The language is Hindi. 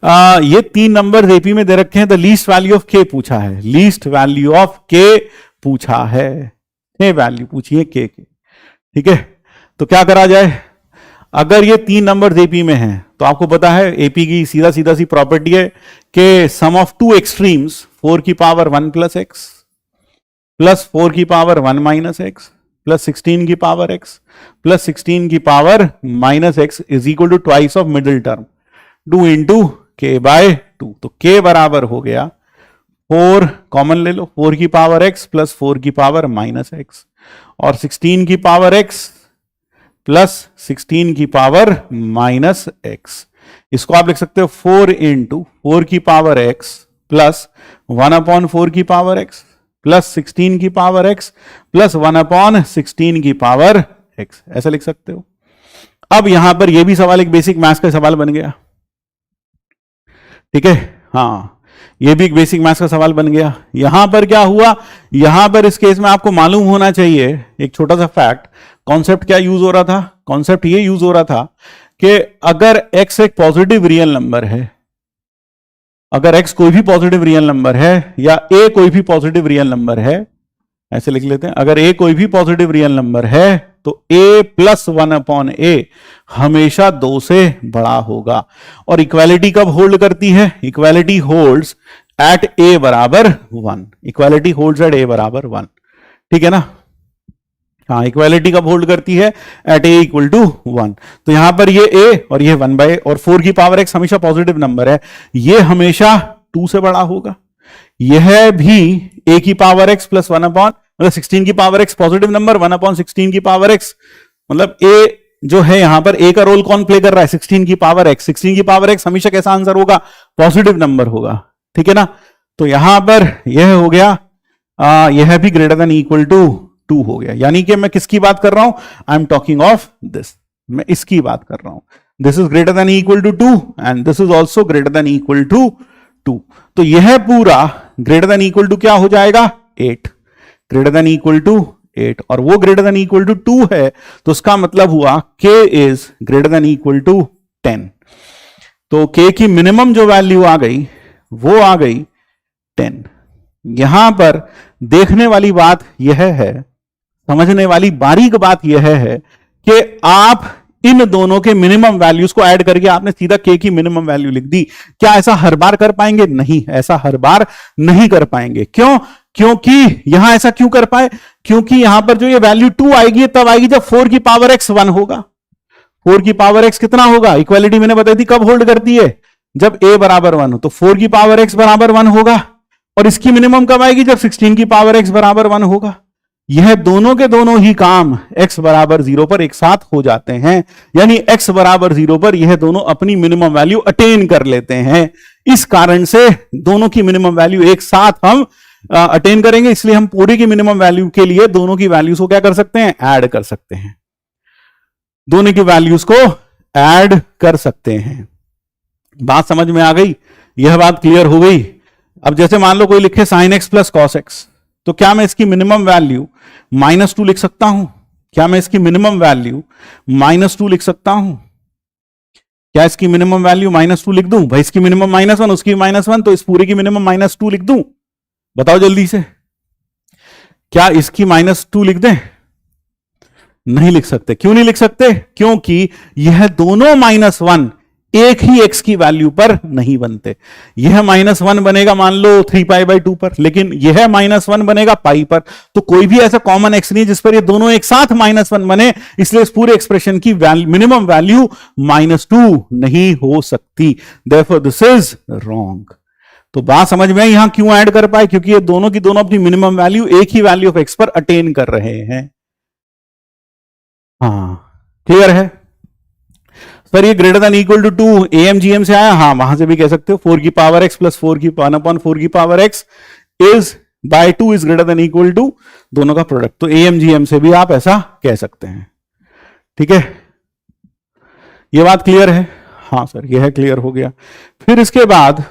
ये 3 नंबर एपी में दे रखे हैं, द लीस्ट वैल्यू ऑफ के पूछा है, लीस्ट वैल्यू ऑफ के पूछा है, वैल्यू पूछी है के की। ठीक है, तो क्या करा जाए, अगर ये 3 नंबर एपी में हैं तो आपको पता है एपी की सीधा सी प्रॉपर्टी है कि सम ऑफ टू एक्सट्रीम्स 4 की पावर 1 प्लस एक्स प्लस 4 की पावर 1 माइनस एक्स प्लस 16 की पावर x प्लस 16 की power minus x is equal to twice of middle term 2 into k by 2। तो k बराबर हो गया 4, कॉमन ले लो, 4 की पावर x प्लस 4 की पावर माइनस एक्स और 16 की पावर x प्लस 16 की पावर माइनस एक्स। इसको आप लिख सकते हो 4 इंटू 4 की पावर x प्लस 1/4 की पावर x प्लस 16 की पावर x प्लस 1/16 की पावर x, ऐसा लिख सकते हो। अब यहां पर यह भी सवाल एक बेसिक मैथ्स का सवाल बन गया। ठीक है, हाँ, यह भी एक बेसिक मैथ्स का सवाल बन गया। यहां पर क्या हुआ, यहां पर इस केस में आपको मालूम होना चाहिए एक छोटा सा फैक्ट, कॉन्सेप्ट क्या यूज हो रहा था, कॉन्सेप्ट ये यूज हो रहा था कि अगर x एक पॉजिटिव रियल नंबर है, अगर x कोई भी पॉजिटिव रियल नंबर है या a कोई भी पॉजिटिव रियल नंबर है, ऐसे लिख लेते हैं, अगर a कोई भी पॉजिटिव रियल नंबर है तो a प्लस 1/a हमेशा 2 से बड़ा होगा। और इक्वालिटी कब होल्ड करती है, इक्वालिटी होल्ड्स एट a बराबर 1, इक्वालिटी होल्ड्स एट a बराबर 1। ठीक है ना, हाँ, इक्वालिटी कब होल्ड करती है, एट a इक्वल टू 1। तो यहां पर ये a और ये 1/a और 4 की पावर x हमेशा पॉजिटिव नंबर है, ये हमेशा 2 से बड़ा होगा। यह भी a की पावर x प्लस 16 की पावर x पॉजिटिव नंबर, 1/16 की पावर x, मतलब a जो है यहां पर a का रोल कौन प्ले कर रहा है, 16 की पावर x। 16 की पावर x हमेशा कैसा आंसर होगा, पॉजिटिव नंबर होगा। ठीक है ना, तो यहां पर यह हो गया, यह भी ग्रेटर देन इक्वल टू 2 हो गया। यानी कि मैं किसकी बात कर रहा हूं, I am talking of this, मैं इसकी बात कर रहा हूं। This is greater than equal to 2 and this is also greater than equal to 2। तो यह पूरा ग्रेटर देन इक्वल टू क्या हो जाएगा, 8, ग्रेटर देन इक्वल टू 8, और वो ग्रेटर देन इक्वल टू 2 है, तो उसका मतलब हुआ k is greater than equal to 10। तो k की मिनिमम जो वैल्यू आ गई वो आ गई 10। यहां पर देखने वाली बात यह है, समझने वाली बारीक बात यह है कि आप इन दोनों के मिनिमम वैल्यूज को ऐड करके आपने सीधा k की मिनिमम वैल्यू लिख दी। क्या ऐसा हर बार कर पाएंगे, नहीं, ऐसा हर बार नहीं कर पाएंगे। क्यों, क्योंकि यहां ऐसा क्यों कर पाए, क्योंकि यहां पर जो ये वैल्यू 2 आएगी तब आएगी जब 4 की पावर x 1 होगा। 4 की पावर x कितना होगा, इक्वालिटी मैंने बताई थी कब होल्ड करती है, जब a बराबर 1 हो। तो 4 की पावर x बराबर 1 होगा, और इसकी मिनिमम कब आएगी, जब 16 की पावर x बराबर 1 होगा। यह दोनों के दोनों ही काम x बराबर 0 पर एक साथ हो जाते हैं, यानी x बराबर 0 पर यह दोनों अपनी मिनिमम वैल्यू अटेन कर लेते हैं। इस कारण से दोनों की मिनिमम वैल्यू एक साथ हम अटेन करेंगे, इसलिए हम पूरी की मिनिमम वैल्यू के लिए दोनों की वैल्यूज को क्या कर सकते हैं, ऐड कर सकते हैं, दोनों की वैल्यूज को ऐड कर सकते हैं। बात समझ में आ गई, यह बात क्लियर हो गई। अब जैसे मान लो कोई लिखे sin x plus cos x, तो क्या मैं इसकी मिनिमम वैल्यू -2 लिख सकता हूं, क्या मैं इसकी मिनिमम वैल्यू -2 लिख सकता हूं, क्या इसकी मिनिमम वैल्यू -2 लिख दूं, भाई इसकी मिनिमम -1 उसकी -1, तो इस पूरे की मिनिमम -2 लिख दूं, बताओ जल्दी से, क्या इसकी -2 लिख दें, नहीं लिख सकते। क्यों नहीं लिख सकते, क्योंकि यह दोनों -1 एक ही x की वैल्यू पर नहीं बनते। यह -1 बनेगा मान लो 3π/2 पर, लेकिन यह -1 बनेगा पाई पर, तो कोई भी ऐसा कॉमन x नहीं जिस पर ये दोनों एक साथ -1 बने, इसलिए इस पूरे एक्सप्रेशन की मिनिमम वैल्यू -2 नहीं हो सकती। Therefore this is wrong. तो बात समझ में यहां क्यों ऐड कर पाए, क्योंकि ये दोनों की दोनों अपनी मिनिमम वैल्यू एक ही वैल्यू ऑफ x पर अटेन कर रहे हैं। हाँ, क्लियर है सर, ये greater than equal to 2 AMGM से आया, हाँ वहां से भी कह सकते हो 4 की पावर x प्लस 4 की 1/4 की power x is by 2 is greater than equal to दोनों का प्रोडक्ट। तो AMGM से भी आप ऐसा कह सकते हैं। ठीक है, ये बात क्लियर है, हाँ सर यह क्लियर हो गया। फिर इसके बाद